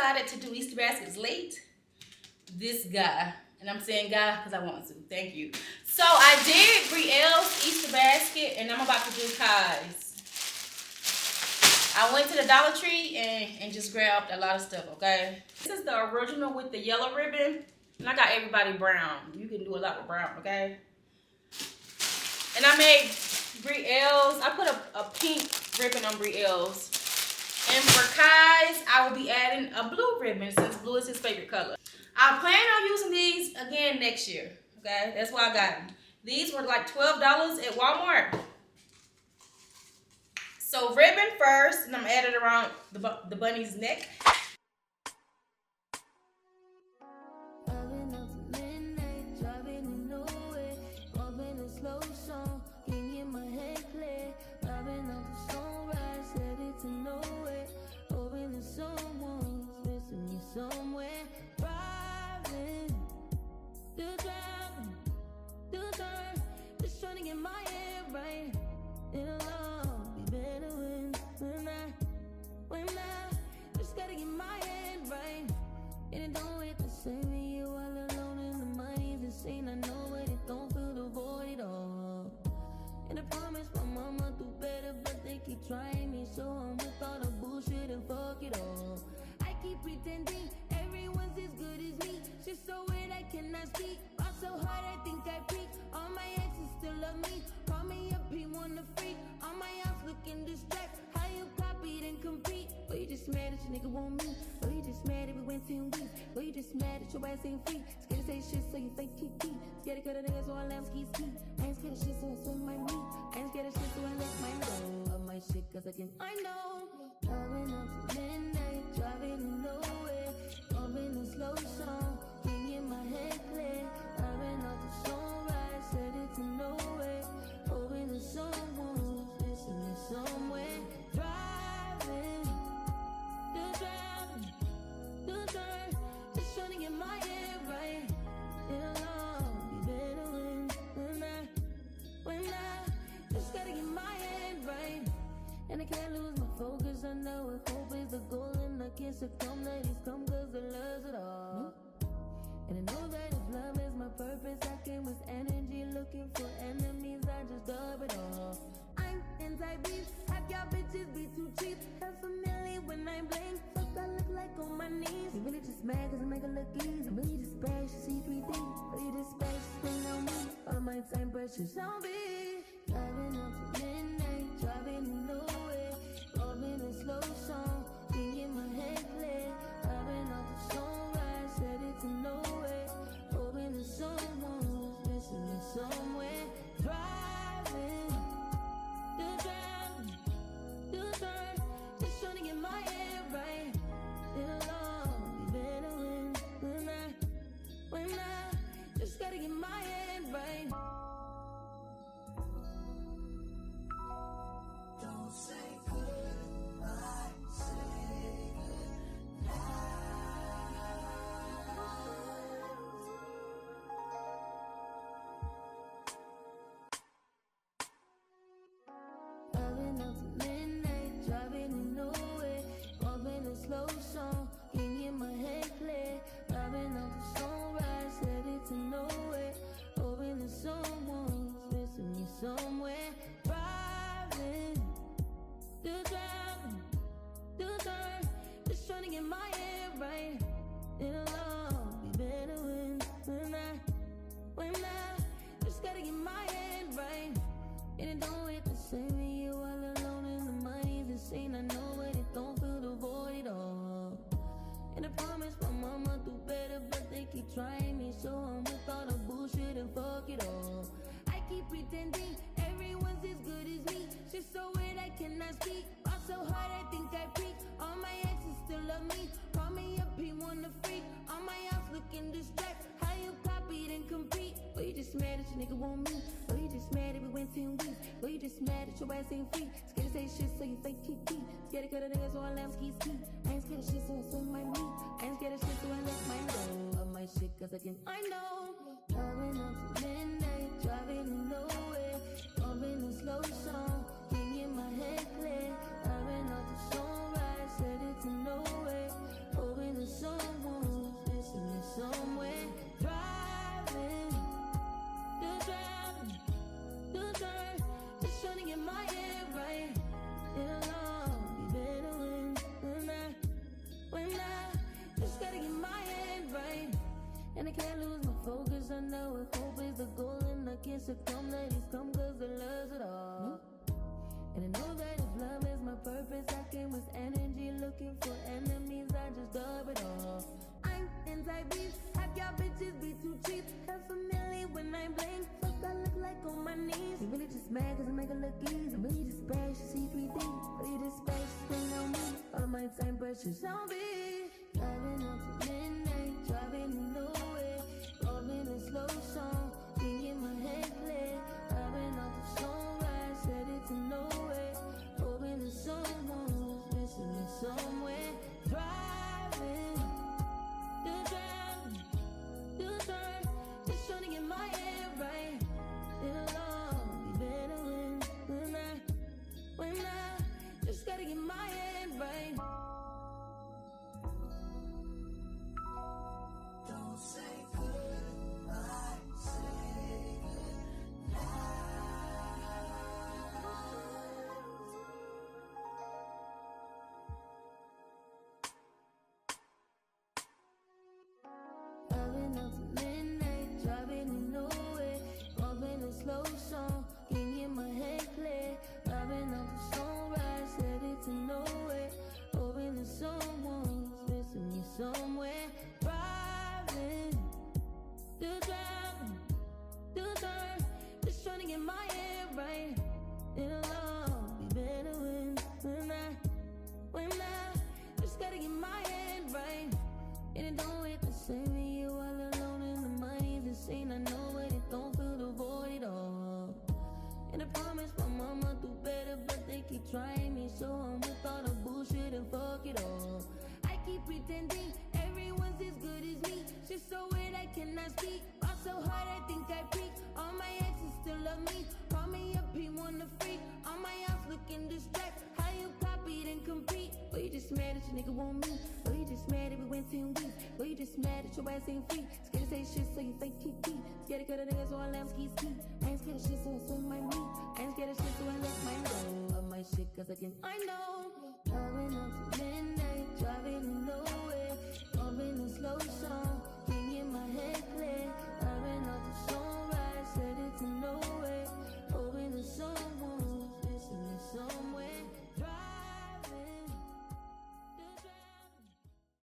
decided to do Easter baskets late, this guy, and I'm saying guy because I want to, thank you. So I did Brielle's Easter basket, and I'm about to do Kai's. I went to the Dollar Tree and just grabbed a lot of stuff, okay? This is the original with the yellow ribbon, and I got everybody brown. You can do a lot with brown, okay? And I made Brielle's. I put a pink ribbon on Brielle's. And for Kai's, I will be adding a blue ribbon since blue is his favorite color. I plan on using these again next year, okay? That's why I got them. These were like $12 at Walmart. So ribbon first, and I'm adding it around the bunny's neck. Trying me, so I'm with all the bullshit and fuck it all. I keep pretending everyone's as good as me. She's so weird I cannot speak. Rock so hard I think I peak. All my exes still love me. Call me up, he wanna freak. All my house looking distracted. How you copied and compete? Or you just mad that your nigga want me? Or you just mad that we went 10 weeks? Or you just mad that your ass ain't free? Scared to say shit so you think keep deep. Scared to cut a nigga so I let him ski. I ain't scared of shit so I swing my meat. I ain't scared of shit so I let my know. Shit, cause again, I know. Driving up to midnight, driving nowhere. Bumping a slow song, can't get my head clear. Driving up the sunrise, headed to nowhere. Hoping that someone's missing me somewhere. Driving, just trying to get my head right. It'll all be better when I just gotta get my head right. And I can't lose my focus, I know if hope is the goal. And I can't succumb, that he's come cause the love's it all. And I know that if love is my purpose, I came with energy looking for enemies, I just dub it all. I'm anti-beef, have y'all bitches be too cheap. Have familiar when I blame, fuck I look like on my knees. You really just mad cause I make it look easy. I'm really just bad, she see 3D. Really just bad, she spend on me. All my time precious, don't be. Driving up to midnight, driving nowhere. Bumping a slow song, can't get my head clear. Driving off the sunrise, headed to nowhere. Hoping that someone's missing me somewhere. Driving, just trying to get my head right. It'll all be better when I just gotta get my head right. Don't say goodbye, say goodnight. Driving up to midnight, driving nowhere. Bumping a slow song, can't get my head clear. Driving up the sunrise, headed to nowhere. Hoping that someone's missing me somewhere. Just trying to get my head right. It'll all be better when I just gotta get my head right. And it don't hit the same with you all alone, and the money's insane. I know, but it don't fill the void at all. And I promise my mama do better, but they keep trying me, so I'm with all the bullshit and fuck it all. I keep pretending everyone's as good as me. She's so weird I cannot speak. Rock so hard I think I peak. All my exes still love me. Call me up, he wanna freak. All my house looking distracted. How you copied and compete? Or you just mad that your nigga want me? Or you just mad that we went 10 weeks? Or you just mad that your ass ain't free? Scared to say shit so you think keep deep. Scared to cut a nigga so I let him ski. I ain't scared of shit so I swing my meat. I ain't scared of shit so I let my know. Of my shit cause again I know. Driving up to midnight, driving nowhere. Bumping a slow song, can't get my head clear. Driving off the sunrise, headed to nowhere. Hoping I can't lose my focus. I know if hope is the goal, and I can't succumb. Let it come, cause the love's it all. And I know that if love is my purpose, I came with energy, looking for enemies, I just dub it all. I'm anti-beef, have y'all bitches be too cheap. Have familiar when I blink, fuck I look like on my knees. You really just mad cause I make her look easy. I'm really just bad, she see 3D. Really just bad, she spend on me. All my time precious on me. Driving up to midnight, driving in nowhere. Rolling a slow song, thinking my head clear. Driving off the sunrise, headed to nowhere. Hoping that someone was missing me somewhere. Driving, just trying to get my head right. It'll all be better when I just gotta get my head right. Don't say goodbye, say goodnight. Driving up to midnight, driving in nowhere. Bumping a slow song, can't get my head clear. Driving up the sunrise, headed to nowhere. Hoping that someone's missing me somewhere. Driving, still driving, just trying to get my head right. It'll all be better when I just gotta get my head right. And it don't hit the same with you all alone, and the money's insane. I know it, it don't fill the void at all. And I promise my mama do better, but they keep trying me, so I'm with all the bullshit and fuck it all. I keep pretending everyone's as good as me. Shit so weird I cannot speak. All so hard I think I peak. All my exes still love me. Call me up, he wanna freak. All my house looking distracted. How you copied and compete? Or you just mad that your nigga want me? Or you just mad that we went 10 weeks? Or you just mad that your ass ain't free? Scared to say shit so you think keep. Scared to cut a nigga so I let him ski. I ain't scared of shit so I swim my meat. I ain't scared of shit so I let mine go. Of my shit cause I know